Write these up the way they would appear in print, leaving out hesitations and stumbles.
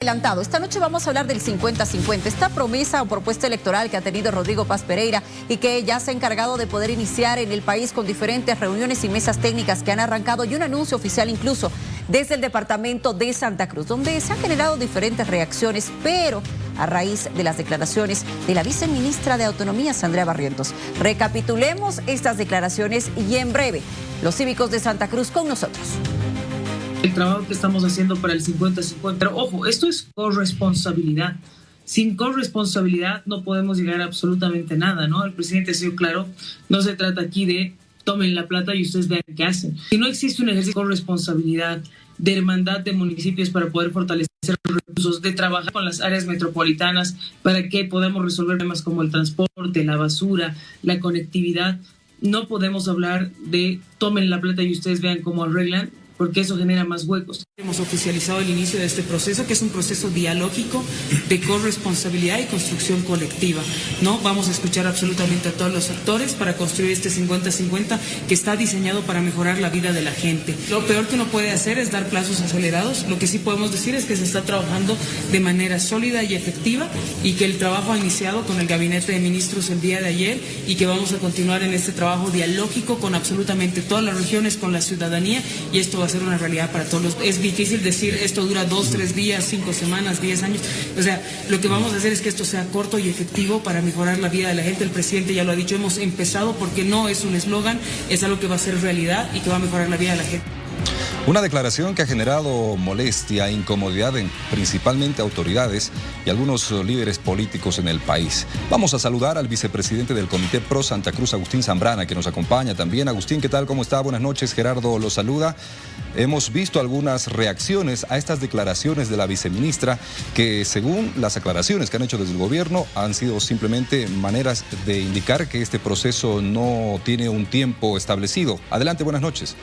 Adelantado. Esta noche vamos a hablar del 50-50, esta promesa o propuesta electoral que ha tenido Rodrigo Paz Pereira y que ya se ha encargado de poder iniciar en el país con diferentes reuniones y mesas técnicas que han arrancado y un anuncio oficial incluso desde el departamento de Santa Cruz, donde se han generado diferentes reacciones, pero a raíz de las declaraciones de la viceministra de Autonomías, Andrea Barrientos. Recapitulemos estas declaraciones y en breve, los cívicos de Santa Cruz con nosotros. El trabajo que estamos haciendo para el 50-50. Pero ojo, esto es corresponsabilidad. Sin corresponsabilidad no podemos llegar a absolutamente nada, ¿no? El presidente ha sido claro, no se trata aquí de tomen la plata y ustedes vean qué hacen. Si no existe un ejercicio de corresponsabilidad, de hermandad de municipios para poder fortalecer los recursos, de trabajar con las áreas metropolitanas para que podamos resolver temas como el transporte, la basura, la conectividad, no podemos hablar de tomen la plata y ustedes vean cómo arreglan, porque eso genera más huecos. Hemos oficializado el inicio de este proceso, que es un proceso dialógico de corresponsabilidad y construcción colectiva, ¿no? Vamos a escuchar absolutamente a todos los actores para construir este 50-50 que está diseñado para mejorar la vida de la gente. Lo peor que uno puede hacer es dar plazos acelerados. Lo que sí podemos decir es que se está trabajando de manera sólida y efectiva y que el trabajo ha iniciado con el Gabinete de Ministros el día de ayer y que vamos a continuar en este trabajo dialógico con absolutamente todas las regiones, con la ciudadanía, y esto va a ser una realidad para todos. Es difícil decir esto dura 2, 3 días, 5 semanas, 10 años. O sea, lo que vamos a hacer es que esto sea corto y efectivo para mejorar la vida de la gente. El presidente ya lo ha dicho, hemos empezado porque no es un eslogan, es algo que va a ser realidad y que va a mejorar la vida de la gente. Una declaración que ha generado molestia e incomodidad en principalmente autoridades y algunos líderes políticos en el país. Vamos a saludar al vicepresidente del Comité Pro Santa Cruz, Agustín Zambrana, que nos acompaña también. Agustín, ¿qué tal? ¿Cómo está? Buenas noches. Gerardo lo saluda. Hemos visto algunas reacciones a estas declaraciones de la viceministra que, según las aclaraciones que han hecho desde el gobierno, han sido simplemente maneras de indicar que este proceso no tiene un tiempo establecido. Adelante, buenas noches.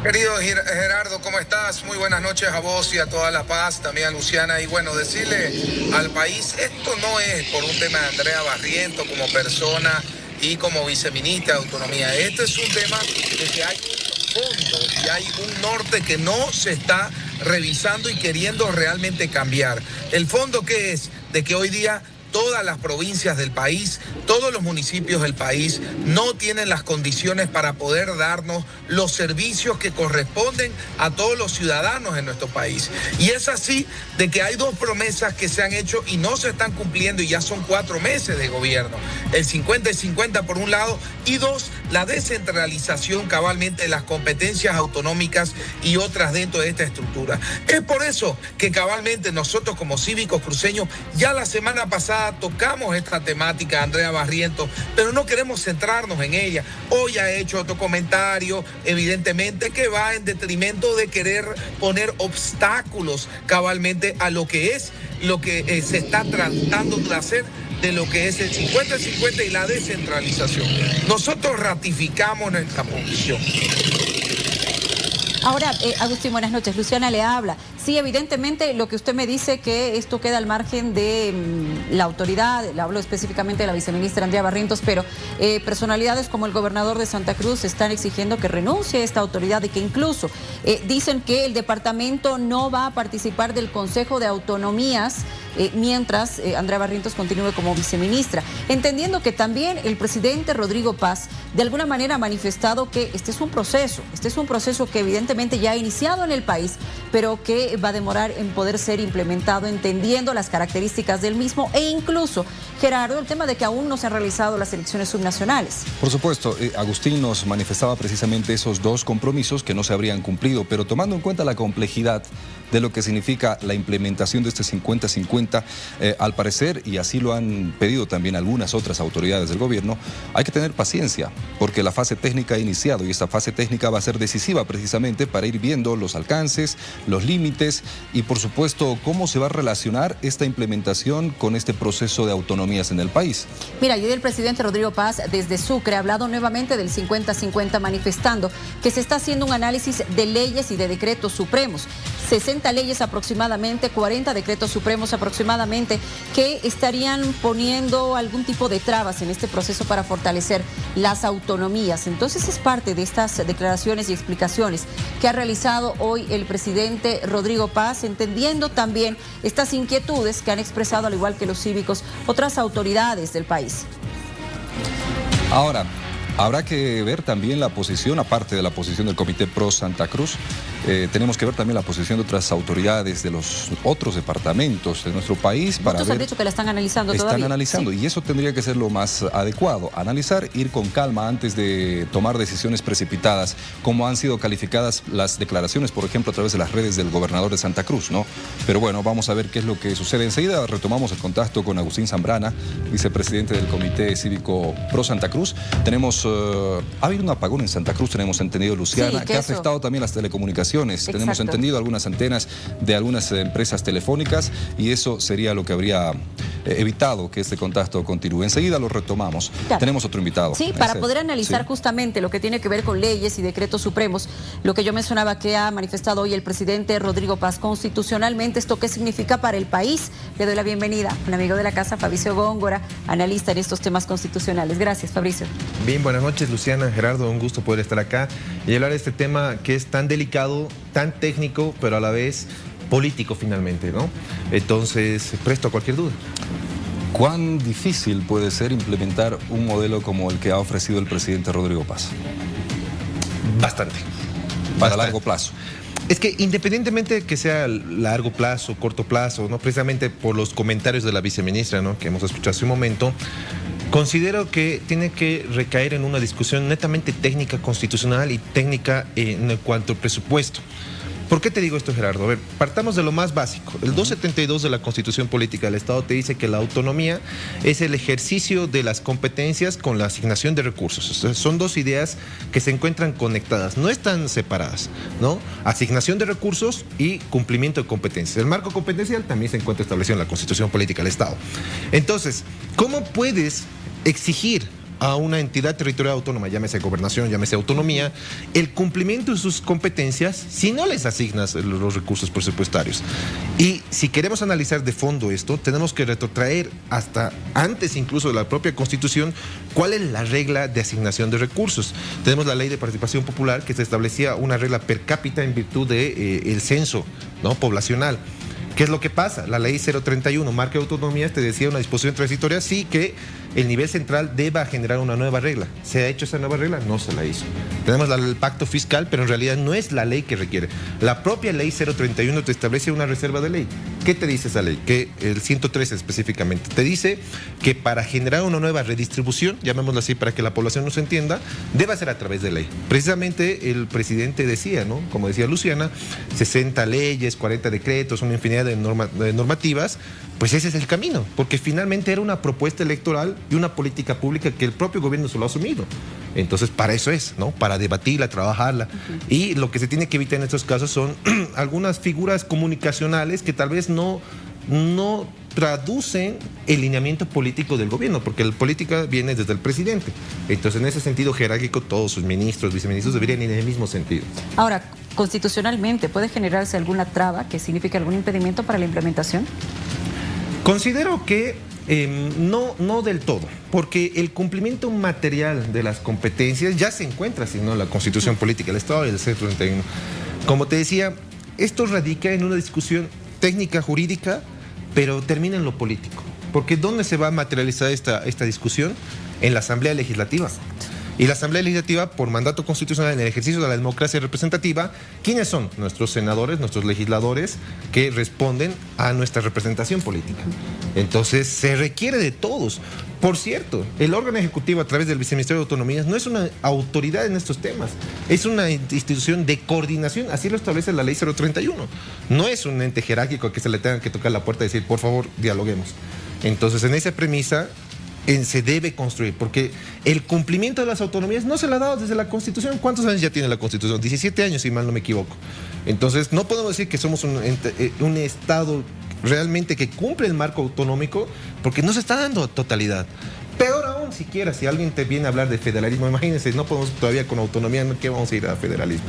Querido Gerardo, ¿cómo estás? Muy buenas noches a vos y a toda La Paz, también a Luciana. Y bueno, decirle al país, esto no es por un tema de Andrea Barrientos como persona y como viceministra de Autonomía. Este es un tema de que hay un fondo y hay un norte que no se está revisando y queriendo realmente cambiar. ¿El fondo qué es? De que hoy día todas las provincias del país, todos los municipios del país no tienen las condiciones para poder darnos los servicios que corresponden a todos los ciudadanos en nuestro país. Y es así de que hay dos promesas que se han hecho y no se están cumpliendo y ya son 4 meses de gobierno. El 50-50 por un lado y dos, la descentralización cabalmente de las competencias autonómicas y otras dentro de esta estructura. Es por eso que cabalmente nosotros como cívicos cruceños ya la semana pasada tocamos esta temática, Andrea Barrientos, pero no queremos centrarnos en ella. Hoy ha hecho otro comentario, evidentemente, que va en detrimento de querer poner obstáculos cabalmente a lo que es, lo que se está tratando de hacer de lo que es el 50-50 y la descentralización. Nosotros ratificamos nuestra posición. Ahora, Agustín, buenas noches. Luciana le habla. Sí, evidentemente lo que usted me dice que esto queda al margen de la autoridad, le hablo específicamente de la viceministra Andrea Barrientos, pero personalidades como el gobernador de Santa Cruz están exigiendo que renuncie a esta autoridad y que incluso dicen que el departamento no va a participar del Consejo de Autonomías mientras Andrea Barrientos continúe como viceministra, entendiendo que también el presidente Rodrigo Paz de alguna manera ha manifestado que este es un proceso que evidentemente ya ha iniciado en el país, pero que va a demorar en poder ser implementado, entendiendo las características del mismo e incluso, Gerardo, el tema de que aún no se han realizado las elecciones subnacionales. Por supuesto, Agustín nos manifestaba precisamente esos dos compromisos que no se habrían cumplido, pero tomando en cuenta la complejidad de lo que significa la implementación de este 50-50, al parecer, y así lo han pedido también algunas otras autoridades del gobierno, hay que tener paciencia, porque la fase técnica ha iniciado y esta fase técnica va a ser decisiva precisamente para ir viendo los alcances, los límites y, por supuesto, cómo se va a relacionar esta implementación con este proceso de autonomías en el país. Mira, ayer el presidente Rodrigo Paz desde Sucre ha hablado nuevamente del 50-50, manifestando que se está haciendo un análisis de leyes y de decretos supremos. 60 50 leyes aproximadamente, 40 decretos supremos aproximadamente, que estarían poniendo algún tipo de trabas en este proceso para fortalecer las autonomías. Entonces es parte de estas declaraciones y explicaciones que ha realizado hoy el presidente Rodrigo Paz, entendiendo también estas inquietudes que han expresado, al igual que los cívicos, otras autoridades del país. Ahora, habrá que ver también la posición, aparte de la posición del Comité Pro Santa Cruz, tenemos que ver también la posición de otras autoridades de los otros departamentos de nuestro país para ver. Han dicho que la están analizando todavía. Están analizando, sí. Y eso tendría que ser lo más adecuado. Analizar, ir con calma antes de tomar decisiones precipitadas, como han sido calificadas las declaraciones, por ejemplo, a través de las redes del gobernador de Santa Cruz, ¿no? Pero bueno, vamos a ver qué es lo que sucede. Enseguida retomamos el contacto con Agustín Zambrana, vicepresidente del Comité Cívico Pro Santa Cruz. Tenemos, ha habido un apagón en Santa Cruz, tenemos entendido, Luciana, sí, que ha afectado también las telecomunicaciones. Exacto. Tenemos entendido algunas antenas de algunas empresas telefónicas y eso sería lo que habría evitado que este contacto continúe. Enseguida lo retomamos. Claro. Tenemos otro invitado. Sí, para poder analizar justamente lo que tiene que ver con leyes y decretos supremos, lo que yo mencionaba que ha manifestado hoy el presidente Rodrigo Paz constitucionalmente, ¿esto qué significa para el país? Le doy la bienvenida a un amigo de la casa, Fabricio Góngora, analista en estos temas constitucionales. Gracias, Fabricio. Bien, buenas noches, Luciana, Gerardo, un gusto poder estar acá y hablar de este tema que es tan delicado, tan técnico, pero a la vez político finalmente, ¿no? Entonces, presto a cualquier duda. ¿Cuán difícil puede ser implementar un modelo como el que ha ofrecido el presidente Rodrigo Paz? Bastante. Para largo plazo. Es que independientemente de que sea largo plazo, corto plazo, ¿no? Precisamente por los comentarios de la viceministra, ¿no? Que hemos escuchado hace un momento, considero que tiene que recaer en una discusión netamente técnica, constitucional y técnica en cuanto al presupuesto. ¿Por qué te digo esto, Gerardo? A ver, partamos de lo más básico. El 272 de la Constitución Política del Estado te dice que la autonomía es el ejercicio de las competencias con la asignación de recursos. O sea, son dos ideas que se encuentran conectadas, no están separadas, ¿no? Asignación de recursos y cumplimiento de competencias. El marco competencial también se encuentra establecido en la Constitución Política del Estado. Entonces, ¿cómo puedes exigir a una entidad territorial autónoma, llámese gobernación, llámese autonomía, el cumplimiento de sus competencias si no les asignas los recursos presupuestarios? Y si queremos analizar de fondo esto, tenemos que retrotraer hasta antes incluso de la propia Constitución cuál es la regla de asignación de recursos. Tenemos la Ley de Participación Popular que se establecía una regla per cápita en virtud del censo, ¿no?, poblacional. ¿Qué es lo que pasa? La ley 031, marca de autonomías, te decía una disposición transitoria, sí que el nivel central deba generar una nueva regla. ¿Se ha hecho esa nueva regla? No se la hizo. Tenemos el pacto fiscal, pero en realidad no es la ley que requiere. La propia ley 031 te establece una reserva de ley. ¿Qué te dice esa ley? Que el 113 específicamente te dice que para generar una nueva redistribución, llamémoslo así para que la población nos entienda, debe ser a través de ley. Precisamente el presidente decía, ¿no?, como decía Luciana, 60 leyes, 40 decretos, una infinidad de normativas, pues ese es el camino, porque finalmente era una propuesta electoral y una política pública que el propio gobierno se lo ha asumido. Entonces, para eso es, ¿no?, para debatirla, trabajarla. Y lo que se tiene que evitar en estos casos son algunas figuras comunicacionales que tal vez no traducen el lineamiento político del gobierno, porque la política viene desde el presidente. Entonces, en ese sentido jerárquico, todos sus ministros, viceministros deberían ir en el mismo sentido. Ahora, constitucionalmente, ¿puede generarse alguna traba que signifique algún impedimento para la implementación? Considero que no del todo, porque el cumplimiento material de las competencias ya se encuentra, sino en la Constitución Política del Estado y el 131. Como te decía, esto radica en una discusión técnica, jurídica, pero termina en lo político. Porque ¿dónde se va a materializar esta discusión? En la Asamblea Legislativa. Exacto. Y la Asamblea Legislativa, por mandato constitucional en el ejercicio de la democracia representativa, ¿quiénes son? Nuestros senadores, nuestros legisladores que responden a nuestra representación política. Entonces, se requiere de todos. Por cierto, el órgano ejecutivo a través del Viceministerio de Autonomías no es una autoridad en estos temas, es una institución de coordinación, así lo establece la ley 031. No es un ente jerárquico que se le tenga que tocar la puerta y decir, por favor, dialoguemos. Entonces, en esa premisa se debe construir, porque el cumplimiento de las autonomías no se le ha dado desde la Constitución. ¿Cuántos años ya tiene la Constitución? 17 años, si mal no me equivoco. Entonces, no podemos decir que somos un Estado realmente que cumple el marco autonómico, porque no se está dando totalidad. Peor aún, siquiera, si alguien te viene a hablar de federalismo, imagínense, no podemos todavía con autonomía, ¿qué vamos a ir a federalismo?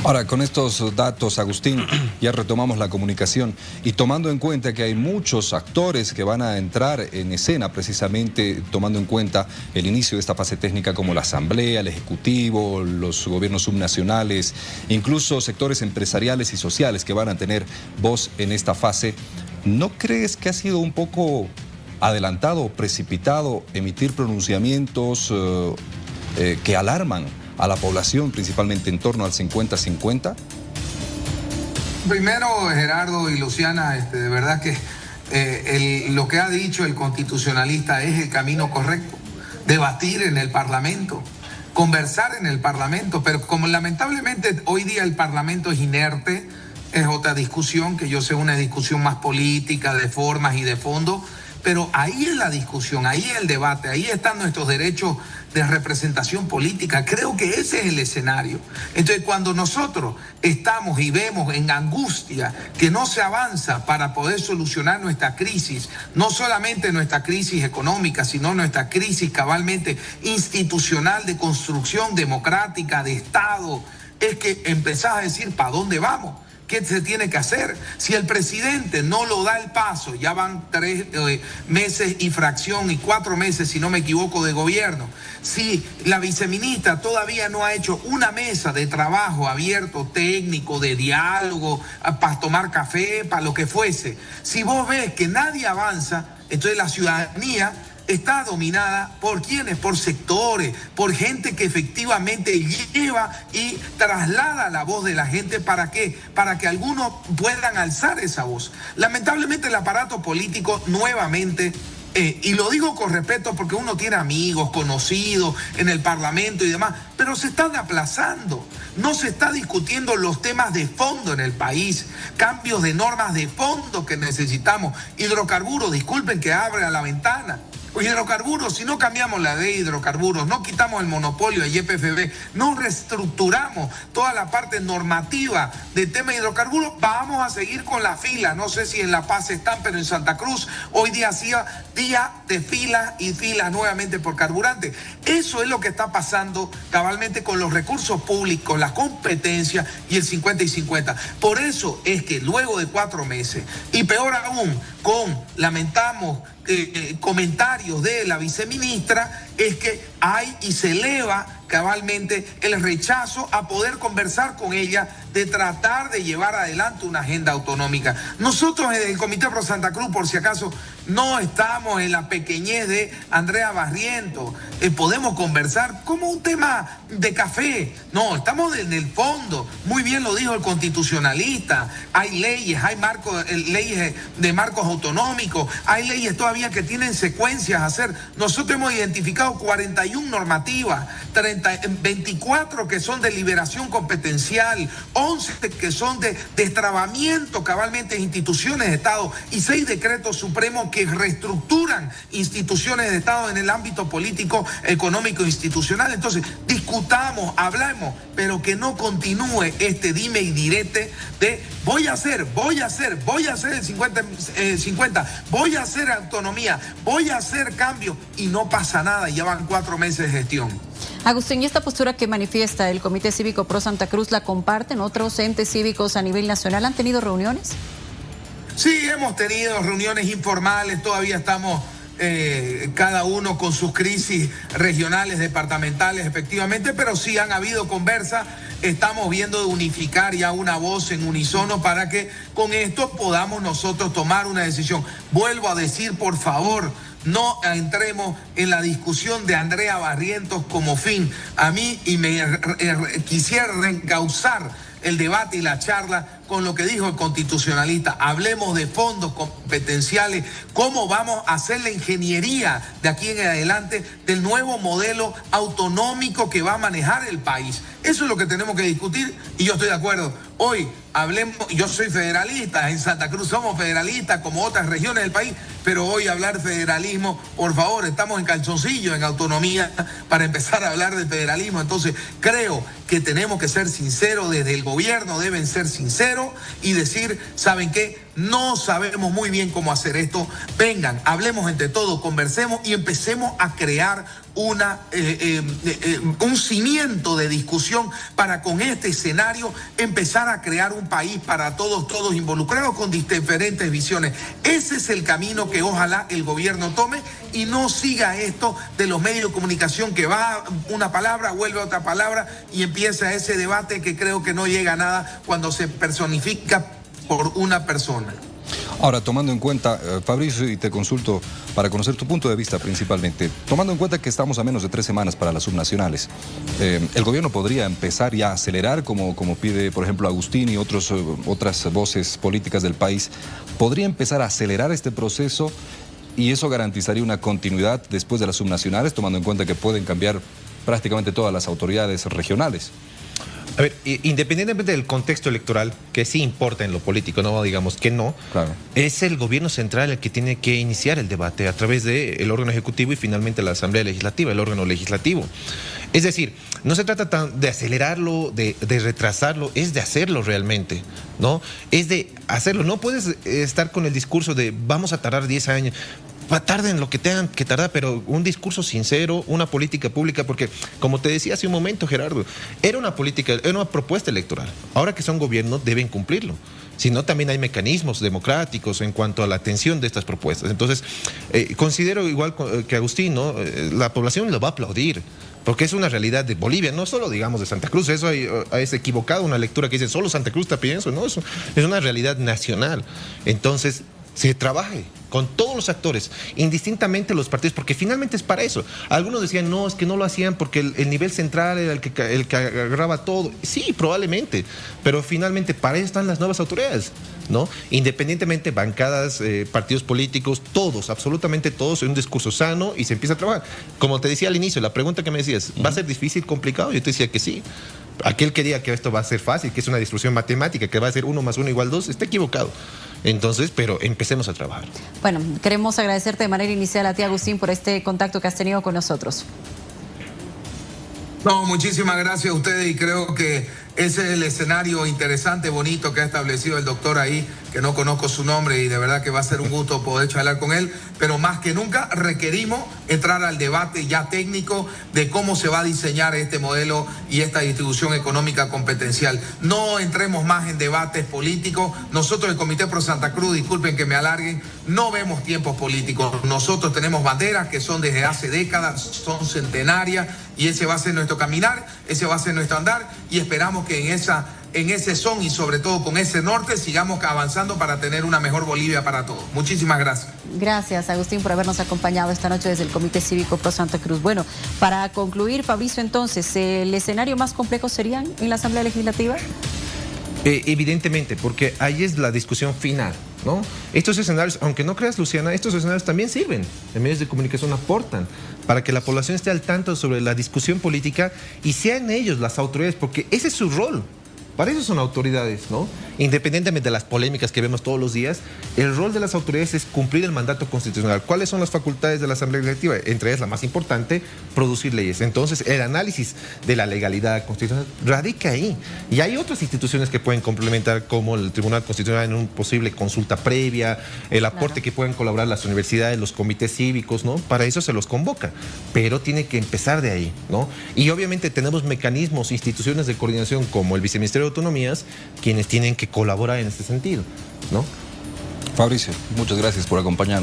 Ahora, con estos datos, Agustín, ya retomamos la comunicación y tomando en cuenta que hay muchos actores que van a entrar en escena, precisamente tomando en cuenta el inicio de esta fase técnica, como la Asamblea, el Ejecutivo, los gobiernos subnacionales, incluso sectores empresariales y sociales que van a tener voz en esta fase, ¿no crees que ha sido un poco adelantado, precipitado emitir pronunciamientos que alarman a la población, principalmente en torno al 50-50? Primero, Gerardo y Luciana, de verdad que lo que ha dicho el constitucionalista es el camino correcto. Debatir en el Parlamento, conversar en el Parlamento, pero como lamentablemente hoy día el Parlamento es inerte, es otra discusión, que yo sé una discusión más política, de formas y de fondo, pero ahí es la discusión, ahí es el debate, ahí están nuestros derechos de representación política. Creo que ese es el escenario. Entonces, cuando nosotros estamos y vemos en angustia que no se avanza para poder solucionar nuestra crisis, no solamente nuestra crisis económica, sino nuestra crisis cabalmente institucional de construcción democrática, de Estado, es que empezás a decir, ¿para dónde vamos? ¿Qué se tiene que hacer? Si el presidente no lo da el paso, ya van 3 meses y fracción y 4 meses, si no me equivoco, de gobierno. Si la viceministra todavía no ha hecho una mesa de trabajo abierto, técnico, de diálogo, para tomar café, para lo que fuese. Si vos ves que nadie avanza, entonces la ciudadanía está dominada por quienes, por sectores, por gente que efectivamente lleva y traslada la voz de la gente. ¿Para qué? Para que algunos puedan alzar esa voz. Lamentablemente el aparato político nuevamente, y lo digo con respeto porque uno tiene amigos, conocidos en el Parlamento y demás, pero se están aplazando. No se está discutiendo los temas de fondo en el país, cambios de normas de fondo que necesitamos. Hidrocarburos, disculpen que abra la ventana. Hidrocarburos, si no cambiamos la ley de hidrocarburos, no quitamos el monopolio de YPFB, no reestructuramos toda la parte normativa del tema de hidrocarburos, vamos a seguir con la fila. No sé si en La Paz están, pero en Santa Cruz hoy día hacía día de filas y filas nuevamente por carburante. Eso es lo que está pasando cabalmente con los recursos públicos, la competencia y el 50 y 50. Por eso es que luego de 4 meses, y peor aún, lamentamos comentarios de la viceministra, es que hay y se eleva cabalmente el rechazo a poder conversar con ella, de tratar de llevar adelante una agenda autonómica. Nosotros en el Comité Pro Santa Cruz, por si acaso, no estamos en la pequeñez de Andrea Barrientos. Podemos conversar como un tema de café. No, estamos en el fondo. Muy bien lo dijo el constitucionalista. Hay leyes, hay leyes de marcos autonómicos, hay leyes todavía que tienen secuencias a hacer. Nosotros hemos identificado 41 normativas, 24 que son de liberación competencial, 11 que son de destrabamiento cabalmente de instituciones de Estado y 6 decretos supremos que reestructuran instituciones de Estado en el ámbito político, económico e institucional. Entonces, discutamos, hablamos, pero que no continúe este dime y direte de voy a hacer el 50-50, voy a hacer autonomía, voy a hacer cambio y no pasa nada. Ya van 4 meses de gestión. Agustín, ¿y esta postura que manifiesta el Comité Cívico Pro Santa Cruz la comparten otros entes cívicos a nivel nacional? ¿Han tenido reuniones? Sí, hemos tenido reuniones informales, todavía estamos cada uno con sus crisis regionales, departamentales, efectivamente, pero sí han habido conversas. Estamos viendo de unificar ya una voz en unísono para que con esto podamos nosotros tomar una decisión. Vuelvo a decir, por favor, no entremos en la discusión de Andrea Barrientos como fin. A mí, y me quisiera reencauzar el debate y la charla con lo que dijo el constitucionalista. Hablemos de fondos competenciales, cómo vamos a hacer la ingeniería de aquí en adelante del nuevo modelo autonómico que va a manejar el país. Eso es lo que tenemos que discutir y yo estoy de acuerdo. Hoy hablemos, yo soy federalista, en Santa Cruz somos federalistas como otras regiones del país, pero hoy hablar federalismo, por favor, estamos en calzoncillo, en autonomía, para empezar a hablar de federalismo. Entonces creo que tenemos que ser sinceros, desde el gobierno deben ser sinceros y decir, ¿saben qué? no sabemos muy bien cómo hacer esto. Vengan, hablemos entre todos, conversemos y empecemos a crear un cimiento de discusión para con este escenario empezar a crear un país para todos involucrados con diferentes visiones. Ese es el camino que ojalá el gobierno tome y no siga esto de los medios de comunicación que va una palabra, vuelve otra palabra y empieza ese debate que creo que no llega a nada cuando se personifica por una persona. Ahora, tomando en cuenta, Fabricio, y te consulto para conocer tu punto de vista principalmente, tomando en cuenta que estamos a menos de 3 semanas para las subnacionales, ¿el gobierno podría empezar ya a acelerar, como pide, por ejemplo, Agustín y otras voces políticas del país? ¿Podría empezar a acelerar este proceso y eso garantizaría una continuidad después de las subnacionales, tomando en cuenta que pueden cambiar prácticamente todas las autoridades regionales? A ver, independientemente del contexto electoral, que sí importa en lo político, no digamos que no, claro, es el gobierno central el que tiene que iniciar el debate a través del órgano ejecutivo y finalmente la Asamblea Legislativa, el órgano legislativo. Es decir, no se trata de acelerarlo, de retrasarlo, es de hacerlo realmente, ¿no? Es de hacerlo. No puedes estar con el discurso de vamos a tardar 10 años. Tarden lo que tengan que tardar, pero un discurso sincero, una política pública, porque como te decía hace un momento, Gerardo, era una propuesta electoral. Ahora que son gobierno deben cumplirlo. Si no, también hay mecanismos democráticos en cuanto a la atención de estas propuestas. Entonces, considero igual que Agustín, ¿no? La población lo va a aplaudir. Porque es una realidad de Bolivia, no solo digamos de Santa Cruz, eso es equivocado, una lectura que dice solo Santa Cruz está pidiendo eso, no, eso es una realidad nacional. Entonces, se trabaje con todos los actores, indistintamente los partidos, porque finalmente es para eso. Algunos decían, no, es que no lo hacían porque el nivel central era el que agarraba todo. Sí, probablemente, pero finalmente para eso están las nuevas autoridades, ¿no? Independientemente, bancadas, partidos políticos, todos, absolutamente todos, en un discurso sano y se empieza a trabajar. Como te decía al inicio, la pregunta que me decías, ¿va a ser difícil, complicado? Yo te decía que sí. Aquel que diga que esto va a ser fácil, que es una distribución matemática, que va a ser 1 más 1 igual 2, está equivocado. Entonces, pero empecemos a trabajar. Bueno, queremos agradecerte de manera inicial a ti, Agustín, por este contacto que has tenido con nosotros. No, muchísimas gracias a ustedes y creo que ese es el escenario interesante, bonito que ha establecido el doctor ahí, que no conozco su nombre y de verdad que va a ser un gusto poder charlar con él, pero más que nunca requerimos entrar al debate ya técnico de cómo se va a diseñar este modelo y esta distribución económica competencial. No entremos más en debates políticos. Nosotros, el Comité Pro Santa Cruz, disculpen que me alarguen, no vemos tiempos políticos. Nosotros tenemos banderas que son desde hace décadas, son centenarias y ese va a ser nuestro caminar, ese va a ser nuestro andar y esperamos que en ese son y sobre todo con ese norte sigamos avanzando para tener una mejor Bolivia para todos. Muchísimas gracias. Gracias, Agustín, por habernos acompañado esta noche desde el Comité Cívico Pro Santa Cruz. Bueno, para concluir, Fabricio, entonces, ¿el escenario más complejo sería en la Asamblea Legislativa? Evidentemente, porque ahí es la discusión final, ¿no? Estos escenarios, aunque no creas, Luciana, estos escenarios también sirven. En medios de comunicación aportan para que la población esté al tanto sobre la discusión política y sean ellos las autoridades, porque ese es su rol. Para eso son autoridades, ¿no? Independientemente de las polémicas que vemos todos los días, el rol de las autoridades es cumplir el mandato constitucional. ¿Cuáles son las facultades de la Asamblea Legislativa? Entre ellas, la más importante, producir leyes. Entonces, el análisis de la legalidad constitucional radica ahí. Y hay otras instituciones que pueden complementar, como el Tribunal Constitucional en una posible consulta previa, el aporte que pueden colaborar las universidades, los comités cívicos, ¿no? Para eso se los convoca. Pero tiene que empezar de ahí, ¿no? Y obviamente tenemos mecanismos, instituciones de coordinación como el Viceministerio de Autonomías, quienes tienen que colaborar en este sentido, ¿no? Fabricio, muchas gracias por acompañarnos.